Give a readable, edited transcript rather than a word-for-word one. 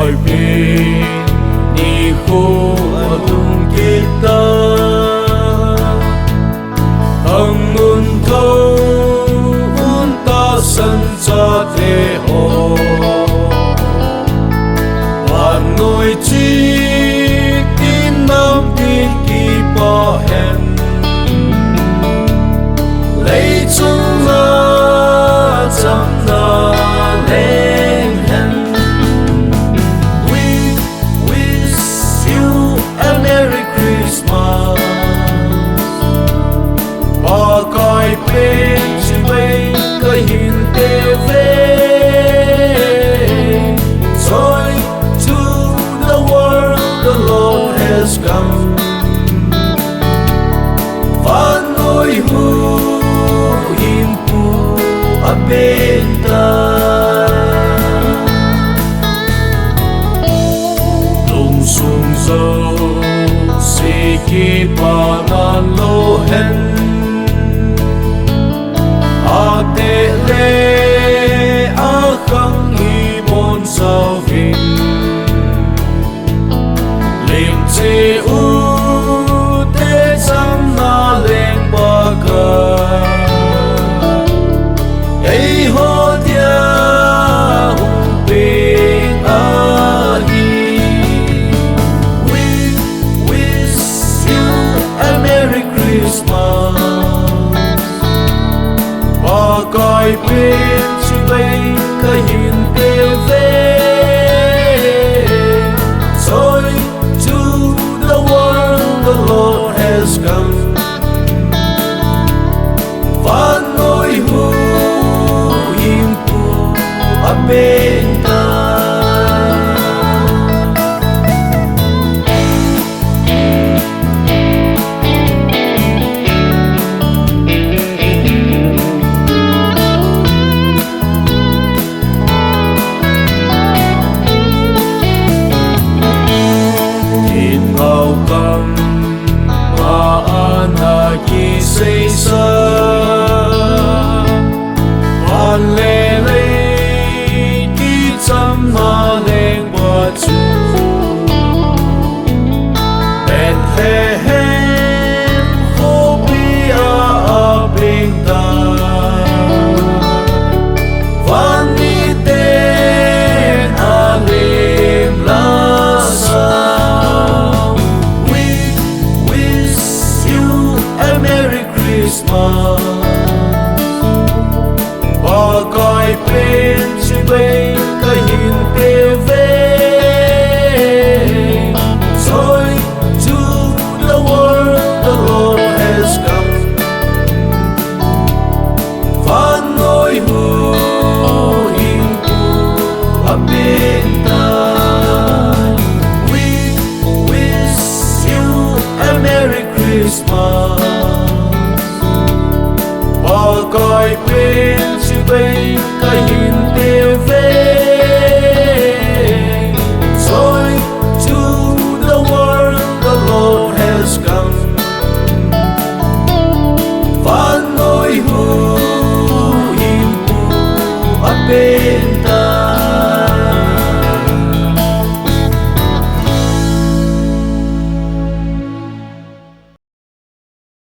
Paipeh ni khu adung kita ang mundo unta sa thế ho và ngồi chỉ tin nam tin kỳ bỏ hẹn lấy chung na chăm na lên hẹn. We wish you a Merry Christmas. Và coi bên chỉ bay cái hình tê về joy to the world the Lord has come. Và nỗi hu im pu ở bên ta lung sung dâu si ki pa nan lo hen a te le a khang hi mon sao vin lim che u te cham na lên ba ka ei ho dia hung ping a hi. We wish you a Merry Christmas. Và coi bên chỉ bay cái hình tê về joy to the world the Lord has come. Và nỗi hu im pu a bên